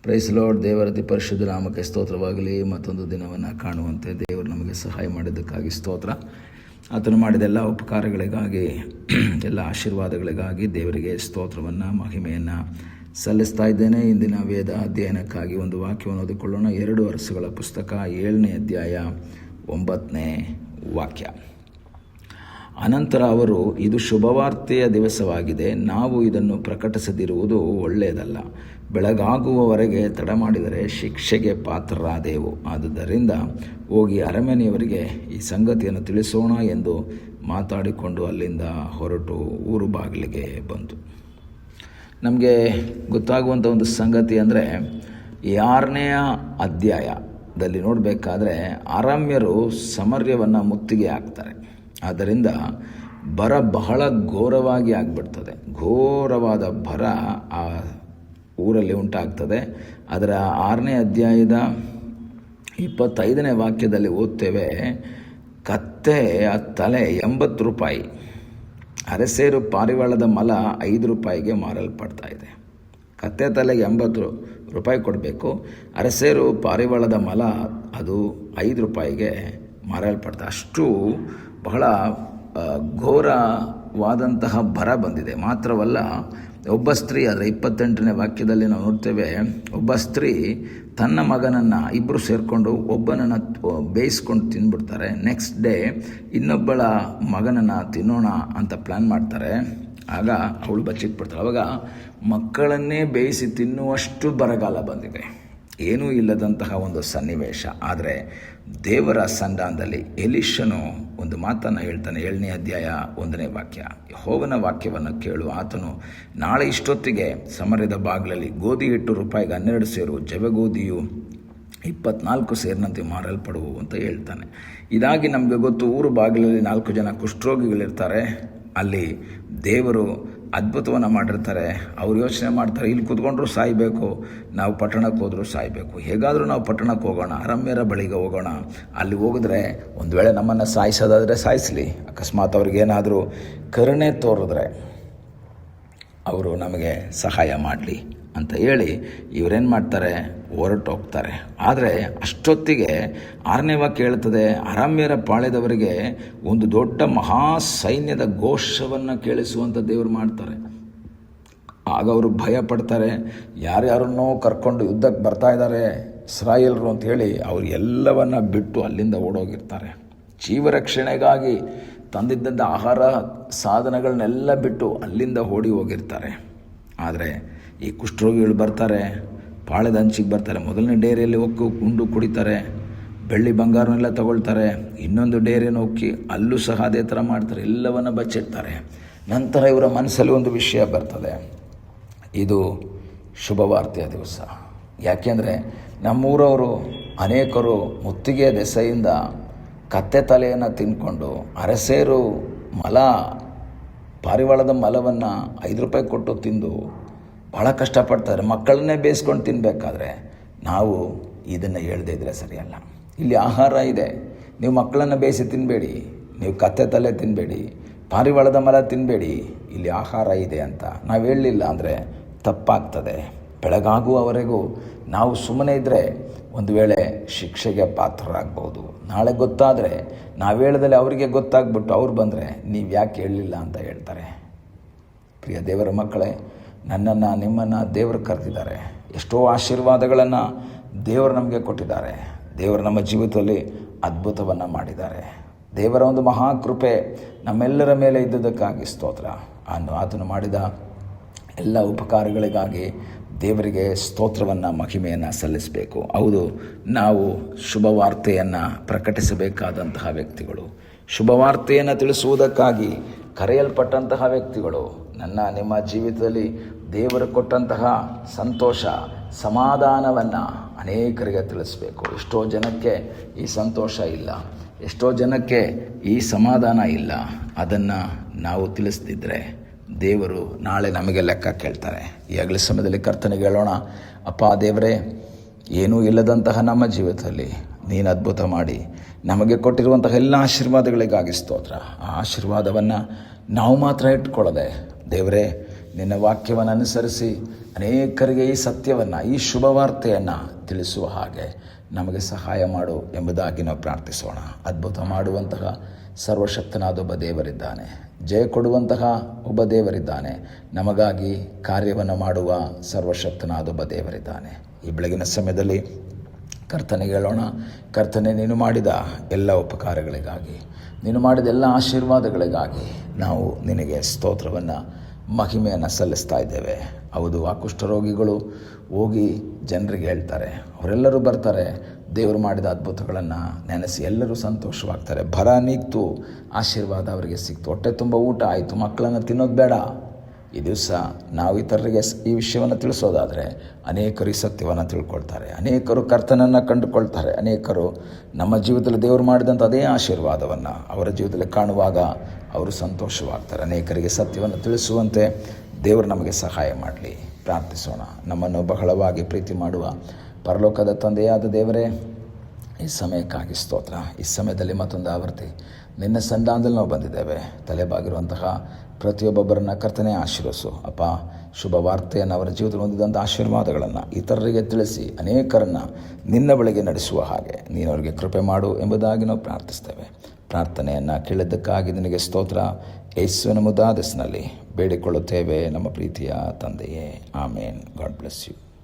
Price lord. ದೇವರ ಅತಿ ಪರಿಶುದ್ಧ ನಾಮಕ್ಕೆ ಸ್ತೋತ್ರವಾಗಲಿ. ಮತ್ತೊಂದು ದಿನವನ್ನು ಕಾಣುವಂತೆ ದೇವರು ನಮಗೆ ಸಹಾಯ ಮಾಡಿದ್ದಕ್ಕಾಗಿ ಸ್ತೋತ್ರ. ಆತನು ಮಾಡಿದ ಎಲ್ಲ ಉಪಕಾರಗಳಿಗಾಗಿ, ಎಲ್ಲ ಆಶೀರ್ವಾದಗಳಿಗಾಗಿ ದೇವರಿಗೆ ಸ್ತೋತ್ರವನ್ನು, ಮಹಿಮೆಯನ್ನು ಸಲ್ಲಿಸ್ತಾ ಇದ್ದೇನೆ. ಇಂದಿನ ವೇದ ಅಧ್ಯಯನಕ್ಕಾಗಿ ಒಂದು ವಾಕ್ಯವನ್ನು ಓದಿಕೊಳ್ಳೋಣ. 2 ವರ್ಷಗಳ ಪುಸ್ತಕ 7ನೇ ಅಧ್ಯಾಯ 9ನೇ ವಾಕ್ಯ. ಅನಂತರ ಅವರು, ಇದು ಶುಭವಾರ್ತೆಯ ದಿವಸವಾಗಿದೆ, ನಾವು ಇದನ್ನು ಪ್ರಕಟಿಸದಿರುವುದು ಒಳ್ಳೆಯದಲ್ಲ. ಬೆಳಗಾಗುವವರೆಗೆ ತಡ ಮಾಡಿದರೆ ಶಿಕ್ಷೆಗೆ ಪಾತ್ರರಾದೆವು. ಆದುದರಿಂದ ಹೋಗಿ ಅರಮನೆಯವರಿಗೆ ಈ ಸಂಗತಿಯನ್ನು ತಿಳಿಸೋಣ ಎಂದು ಮಾತಾಡಿಕೊಂಡು ಅಲ್ಲಿಂದ ಹೊರಟು ಊರು ಬಾಗಿಲಿಗೆ ಬಂತು. ನಮಗೆ ಗೊತ್ತಾಗುವಂಥ ಒಂದು ಸಂಗತಿ ಅಂದರೆ, 6ನೇ ಅಧ್ಯಾಯದಲ್ಲಿ ನೋಡಬೇಕಾದ್ರೆ ಅರಾಮ್ಯರು ಸಮರ್ಯವನ್ನು ಮುತ್ತಿಗೆ ಹಾಕ್ತಾರೆ. ಆದ್ದರಿಂದ ಬರ ಬಹಳ ಘೋರವಾಗಿ ಆಗಿಬಿಡ್ತದೆ. ಘೋರವಾದ ಬರ ಆ ಊರಲ್ಲಿ ಉಂಟಾಗ್ತದೆ. ಅದರ 6ನೇ ಅಧ್ಯಾಯದ 25ನೇ ವಾಕ್ಯದಲ್ಲಿ ಓದ್ತೇವೆ, ಕತ್ತೆ ತಲೆ 80 ರೂಪಾಯಿ, ಅರಸೇರು ಪಾರಿವಾಳದ ಮಲ 5 ರೂಪಾಯಿಗೆ ಮಾರಲ್ಪಡ್ತಾ ಇದೆ. ಕತ್ತೆ ತಲೆಗೆ 80 ರೂಪಾಯಿ ಕೊಡಬೇಕು, ಅರಸೇರು ಪಾರಿವಾಳದ ಮಲ ಅದು 5 ರೂಪಾಯಿಗೆ ಮಾರಲ್ಪಡ್ತಾ. ಅಷ್ಟು ಬಹಳ ಘೋರವಾದಂತಹ ಬರ ಬಂದಿದೆ. ಮಾತ್ರವಲ್ಲ, ಒಬ್ಬ ಸ್ತ್ರೀ, ಅದರ 28ನೇ ವಾಕ್ಯದಲ್ಲಿ ನಾವು ನೋಡ್ತೇವೆ, ಒಬ್ಬ ಸ್ತ್ರೀ ತನ್ನ ಮಗನನ್ನು ಇಬ್ಬರು ಸೇರಿಕೊಂಡು ಒಬ್ಬನನ್ನು ಬೇಯಿಸ್ಕೊಂಡು ತಿಂದ್ಬಿಡ್ತಾರೆ. ನೆಕ್ಸ್ಟ್ ಡೇ ಇನ್ನೊಬ್ಬಳ ಮಗನನ್ನು ತಿನ್ನೋಣ ಅಂತ ಪ್ಲ್ಯಾನ್ ಮಾಡ್ತಾರೆ. ಆಗ ಅವಳು ಬಚ್ಚಿಟ್ಬಿಡ್ತಾಳೆ. ಆವಾಗ ಮಕ್ಕಳನ್ನೇ ಬೇಯಿಸಿ ತಿನ್ನುವಷ್ಟು ಬರಗಾಲ ಬಂದಿದೆ. ಏನೂ ಇಲ್ಲದಂತಹ ಒಂದು ಸನ್ನಿವೇಶ. ಆದರೆ ದೇವರ ಸಂಧಾನದಲ್ಲಿ ಎಲೀಷನು ಒಂದು ಮಾತನ್ನು ಹೇಳ್ತಾನೆ. 7ನೇ ಅಧ್ಯಾಯ 1ನೇ ವಾಕ್ಯ, ಯೆಹೋವನ ವಾಕ್ಯವನ್ನು ಕೇಳು, ಆತನು ನಾಳೆ ಇಷ್ಟೊತ್ತಿಗೆ ಸಮರ್ಯದ ಬಾಗಿಲಲ್ಲಿ ಗೋಧಿ ಹಿಟ್ಟು ರೂಪಾಯಿಗೆ 12 ಸೇರು, ಜವೆಗೋಧಿಯು 24 ಸೇರಿನಂತೆ ಮಾರಲ್ಪಡುವು ಅಂತ ಹೇಳ್ತಾನೆ. ಇದಾಗಿ ನಮಗೆ ಗೊತ್ತು, ಊರು ಬಾಗಿಲಲ್ಲಿ 4 ಜನ ಕುಷ್ಠರೋಗಿಗಳಿರ್ತಾರೆ. ಅಲ್ಲಿ ದೇವರು ಅದ್ಭುತವನ್ನು ಮಾಡಿರ್ತಾರೆ. ಅವ್ರು ಯೋಚನೆ ಮಾಡ್ತಾರೆ, ಇಲ್ಲಿ ಕೂತ್ಕೊಂಡ್ರೂ ಸಾಯಬೇಕು, ನಾವು ಪಟ್ಟಣಕ್ಕೆ ಹೋದರೂ ಸಾಯಬೇಕು, ಹೇಗಾದರೂ ನಾವು ಪಟ್ಟಣಕ್ಕೆ ಹೋಗೋಣ, ಅರಮ್ಯರ ಬಳಿಗೆ ಹೋಗೋಣ. ಅಲ್ಲಿ ಹೋಗಿದ್ರೆ ಒಂದು ವೇಳೆ ನಮ್ಮನ್ನು ಸಾಯಿಸೋದಾದರೆ ಸಾಯಿಸಲಿ, ಅಕಸ್ಮಾತ್ ಅವ್ರಿಗೇನಾದರೂ ಕರುಣೆ ತೋರಿದ್ರೆ ಅವರು ನಮಗೆ ಸಹಾಯ ಮಾಡಲಿ ಅಂತ ಹೇಳಿ ಇವರೇನು ಮಾಡ್ತಾರೆ, ಹೊರಟೋಗ್ತಾರೆ. ಆದರೆ ಅಷ್ಟೊತ್ತಿಗೆ 6ನೇ ವಾಕ್ಯ ಹೇಳ್ತದೆ, ಅರಾಮ್ಯರ ಪಾಳ್ಯದವರಿಗೆ ಒಂದು ದೊಡ್ಡ ಮಹಾ ಸೈನ್ಯದ ಘೋಷವನ್ನು ಕೇಳಿಸುವಂಥ ದೇವರು ಮಾಡ್ತಾರೆ. ಆಗ ಅವರು ಭಯ ಪಡ್ತಾರೆ. ಯಾರ್ಯಾರನ್ನೋ ಕರ್ಕೊಂಡು ಯುದ್ಧಕ್ಕೆ ಬರ್ತಾ ಇದ್ದಾರೆ ಇಸ್ರಾಯೇಲ್ರು ಅಂತ ಹೇಳಿ ಅವರು ಎಲ್ಲವನ್ನ ಬಿಟ್ಟು ಅಲ್ಲಿಂದ ಓಡೋಗಿರ್ತಾರೆ. ಜೀವರಕ್ಷಣೆಗಾಗಿ ತಂದಿದ್ದಂಥ ಆಹಾರ ಸಾಧನಗಳನ್ನೆಲ್ಲ ಬಿಟ್ಟು ಅಲ್ಲಿಂದ ಓಡಿ ಹೋಗಿರ್ತಾರೆ. ಆದರೆ ಈ ಕುಷ್ಠರೋಗಿಗಳು ಬರ್ತಾರೆ, ಪಾಳ್ಯದ ಅಂಚಿಗೆ ಬರ್ತಾರೆ. ಮೊದಲನೇ ಡೇರಿಯಲ್ಲಿ ಹೋಗಿ ಉಂಡು ಕುಡಿತಾರೆ, ಬೆಳ್ಳಿ ಬಂಗಾರನೆಲ್ಲ ತಗೊಳ್ತಾರೆ. ಇನ್ನೊಂದು ಡೇರಿಯನ್ನು ಹೋಗಿ ಅಲ್ಲೂ ಸಹ ಅದೇ ಥರ ಮಾಡ್ತಾರೆ, ಎಲ್ಲವನ್ನು ಬಚ್ಚಿಡ್ತಾರೆ. ನಂತರ ಇವರ ಮನಸ್ಸಲ್ಲಿ ಒಂದು ವಿಷಯ ಬರ್ತದೆ, ಇದು ಶುಭವಾರ್ತೆಯ ದಿವಸ. ಯಾಕೆಂದರೆ ನಮ್ಮೂರವರು ಅನೇಕರು ಮುತ್ತಿಗೆ ದೆಸೆಯಿಂದ ಕತ್ತೆ ತಲೆಯನ್ನು ತಿಂದ್ಕೊಂಡು ಅರಸೇರು ಪಾರಿವಾಳದ ಮಲವನ್ನು 5 ರೂಪಾಯಿ ಕೊಟ್ಟು ತಿಂದು ಭಾಳ ಕಷ್ಟಪಡ್ತಾರೆ. ಮಕ್ಕಳನ್ನೇ ಬೇಯಿಸ್ಕೊಂಡು ತಿನ್ನಬೇಕಾದ್ರೆ ನಾವು ಇದನ್ನು ಹೇಳ್ದೇ ಇದ್ರೆ ಸರಿಯಲ್ಲ. ಇಲ್ಲಿ ಆಹಾರ ಇದೆ, ನೀವು ಮಕ್ಕಳನ್ನು ಬೇಯಿಸಿ ತಿನ್ನಬೇಡಿ, ನೀವು ಕತ್ತೆ ತಲೆ ತಿನ್ನಬೇಡಿ, ಪಾರಿವಾಳದ ಮಲ ತಿನ್ನಬೇಡಿ, ಇಲ್ಲಿ ಆಹಾರ ಇದೆ ಅಂತ ನಾವು ಹೇಳಲಿಲ್ಲ ಅಂದರೆ ತಪ್ಪಾಗ್ತದೆ. ಬೆಳಗಾಗುವವರೆಗೂ ನಾವು ಸುಮ್ಮನೆ ಇದ್ದರೆ ಒಂದು ವೇಳೆ ಶಿಕ್ಷೆಗೆ ಪಾತ್ರರಾಗ್ಬೋದು. ನಾಳೆ ಗೊತ್ತಾದರೆ ನಾವು ಹೇಳ್ದಲ್ಲಿ ಅವರಿಗೆ ಗೊತ್ತಾಗ್ಬಿಟ್ಟು ಅವ್ರು ಬಂದರೆ ನೀವು ಯಾಕೆ ಹೇಳಲಿಲ್ಲ ಅಂತ ಹೇಳ್ತಾರೆ. ಪ್ರಿಯ ದೇವರ ಮಕ್ಕಳೇ, ನನ್ನನ್ನು ನಿಮ್ಮನ್ನು ದೇವರು ಕರೆದಿದ್ದಾರೆ. ಎಷ್ಟೋ ಆಶೀರ್ವಾದಗಳನ್ನು ದೇವರು ನಮಗೆ ಕೊಟ್ಟಿದ್ದಾರೆ. ದೇವರು ನಮ್ಮ ಜೀವಿತದಲ್ಲಿ ಅದ್ಭುತವನ್ನು ಮಾಡಿದ್ದಾರೆ. ದೇವರ ಒಂದು ಮಹಾಕೃಪೆ ನಮ್ಮೆಲ್ಲರ ಮೇಲೆ ಇದ್ದುದಕ್ಕಾಗಿ ಸ್ತೋತ್ರ. ಆತನು ಮಾಡಿದ ಎಲ್ಲ ಉಪಕಾರಗಳಿಗಾಗಿ ದೇವರಿಗೆ ಸ್ತೋತ್ರವನ್ನು, ಮಹಿಮೆಯನ್ನು ಸಲ್ಲಿಸಬೇಕು. ಹೌದು, ನಾವು ಶುಭವಾರ್ತೆಯನ್ನು ಪ್ರಕಟಿಸಬೇಕಾದಂತಹ ವ್ಯಕ್ತಿಗಳು, ಶುಭವಾರ್ತೆಯನ್ನು ತಿಳಿಸುವುದಕ್ಕಾಗಿ ಕರೆಯಲ್ಪಟ್ಟಂತಹ ವ್ಯಕ್ತಿಗಳು. ನಿಮ್ಮ ಜೀವಿತದಲ್ಲಿ ದೇವರು ಕೊಟ್ಟಂತಹ ಸಂತೋಷ, ಸಮಾಧಾನವನ್ನು ಅನೇಕರಿಗೆ ತಿಳಿಸಬೇಕು. ಎಷ್ಟೋ ಜನಕ್ಕೆ ಈ ಸಂತೋಷ ಇಲ್ಲ, ಎಷ್ಟೋ ಜನಕ್ಕೆ ಈ ಸಮಾಧಾನ ಇಲ್ಲ. ಅದನ್ನು ನಾವು ತಿಳಿಸ್ತಿದ್ರೆ ದೇವರು ನಾಳೆ ನಮಗೆ ಲೆಕ್ಕ ಕೇಳ್ತಾರೆ. ಈಗಲೇ ಸಮಯದಲ್ಲಿ ಕರ್ತನಿಗೆ ಹೇಳೋಣ, ಅಪ್ಪ ದೇವರೇ, ಏನೂ ಇಲ್ಲದಂತಹ ನಮ್ಮ ಜೀವಿತದಲ್ಲಿ ನೀನು ಅದ್ಭುತ ಮಾಡಿ ನಮಗೆ ಕೊಟ್ಟಿರುವಂತಹ ಎಲ್ಲ ಆಶೀರ್ವಾದಗಳಿಗಾಗಿ ಸ್ತೋತ್ರ. ಆ ಆಶೀರ್ವಾದವನ್ನು ನಾವು ಮಾತ್ರ ಇಟ್ಕೊಳ್ಳದೆ ದೇವರೇ, ನಿನ್ನ ವಾಕ್ಯವನ್ನು ಅನುಸರಿಸಿ ಅನೇಕರಿಗೆ ಈ ಸತ್ಯವನ್ನು, ಈ ಶುಭವಾರ್ತೆಯನ್ನು ತಿಳಿಸುವ ಹಾಗೆ ನಮಗೆ ಸಹಾಯ ಮಾಡು ಎಂಬುದಾಗಿ ನಾವು ಪ್ರಾರ್ಥಿಸೋಣ. ಅದ್ಭುತ ಮಾಡುವಂತಹ ಸರ್ವಶಕ್ತನಾದ ಒಬ್ಬ ದೇವರಿದ್ದಾನೆ. ಜಯ ಕೊಡುವಂತಹ ಒಬ್ಬ ದೇವರಿದ್ದಾನೆ. ನಮಗಾಗಿ ಕಾರ್ಯವನ್ನು ಮಾಡುವ ಸರ್ವಶಕ್ತನಾದ ಒಬ್ಬ ದೇವರಿದ್ದಾನೆ. ಈ ಬೆಳಗಿನ ಸಮಯದಲ್ಲಿ ಕರ್ತನಿಗೆ ಹೇಳೋಣ, ಕರ್ತನೆ, ನೀನು ಮಾಡಿದ ಎಲ್ಲ ಉಪಕಾರಗಳಿಗಾಗಿ, ನೀನು ಮಾಡಿದ ಎಲ್ಲ ಆಶೀರ್ವಾದಗಳಿಗಾಗಿ ನಾವು ನಿನಗೆ ಸ್ತೋತ್ರವನ್ನು, ಮಹಿಮೆಯನ್ನು ಸಲ್ಲಿಸ್ತಾ ಇದ್ದೇವೆ. ಹೌದು, ಆ ಕುಷ್ಠರೋಗಿಗಳು ಹೋಗಿ ಜನರಿಗೆ ಹೇಳ್ತಾರೆ. ಅವರೆಲ್ಲರೂ ಬರ್ತಾರೆ, ದೇವರು ಮಾಡಿದ ಅದ್ಭುತಗಳನ್ನು ನೆನೆಸಿ ಎಲ್ಲರೂ ಸಂತೋಷವಾಗ್ತಾರೆ. ಬರ ನೀಗ್ತು, ಆಶೀರ್ವಾದ ಅವರಿಗೆ ಸಿಕ್ತು, ಹೊಟ್ಟೆ ತುಂಬ ಊಟ ಆಯಿತು, ಮಕ್ಕಳನ್ನು ತಿನ್ನೋದು ಬೇಡ. ಈ ದಿವಸ ನಾವು ಇತರರಿಗೆ ಈ ವಿಷಯವನ್ನು ತಿಳಿಸೋದಾದರೆ ಅನೇಕರು ಈ ಸತ್ಯವನ್ನು ತಿಳ್ಕೊಳ್ತಾರೆ, ಅನೇಕರು ಕರ್ತನನ್ನು ಕಂಡುಕೊಳ್ತಾರೆ, ಅನೇಕರು ನಮ್ಮ ಜೀವಿತದಲ್ಲಿ ದೇವರು ಮಾಡಿದಂಥ ಅದೇ ಆಶೀರ್ವಾದವನ್ನು ಅವರ ಜೀವಿತದಲ್ಲಿ ಕಾಣುವಾಗ ಅವರು ಸಂತೋಷವಾಗ್ತಾರೆ. ಅನೇಕರಿಗೆ ಸತ್ಯವನ್ನು ತಿಳಿಸುವಂತೆ ದೇವರು ನಮಗೆ ಸಹಾಯ ಮಾಡಲಿ. ಪ್ರಾರ್ಥಿಸೋಣ. ನಮ್ಮನ್ನು ಬಹಳವಾಗಿ ಪ್ರೀತಿ ಮಾಡುವ ಪರಲೋಕದ ತಂದೆಯಾದ ದೇವರೇ, ಈ ಸಮಯಕ್ಕಾಗಿ ಸ್ತೋತ್ರ. ಈ ಸಮಯದಲ್ಲಿ ಮತ್ತೊಂದು ಆವರ್ತಿ ನಿನ್ನ ಸನ್ನಿಧಾನದಲ್ಲಿ ನಾವು ಬಂದಿದ್ದೇವೆ. ತಲೆಬಾಗಿರುವಂತಹ ಪ್ರತಿಯೊಬ್ಬೊಬ್ಬರನ್ನ ಕರ್ತನೆ ಆಶೀರ್ವಸು ಅಪ್ಪ. ಶುಭ ವಾರ್ತೆಯನ್ನು ಅವರ ಜೀವಿತದಲ್ಲಿ ಹೊಂದಿದಂಥ ಆಶೀರ್ವಾದಗಳನ್ನು ಇತರರಿಗೆ ತಿಳಿಸಿ ಅನೇಕರನ್ನು ನಿನ್ನ ಬಳಿಗೆ ನಡೆಸುವ ಹಾಗೆ ನೀನು ಅವರಿಗೆ ಕೃಪೆ ಮಾಡು ಎಂಬುದಾಗಿ ನಾವು ಪ್ರಾರ್ಥಿಸ್ತೇವೆ. ಪ್ರಾರ್ಥನೆಯನ್ನು ಕೇಳಿದ್ದಕ್ಕಾಗಿ ನಿನಗೆ ಸ್ತೋತ್ರ. ಯೇಸುವಿನ ಮುದ್ದಾದ ಹೆಸರಿನಲ್ಲಿ ಬೇಡಿಕೊಳ್ಳುತ್ತೇವೆ ನಮ್ಮ ಪ್ರೀತಿಯ ತಂದೆಯೇ. ಆಮೇನ್. God bless you.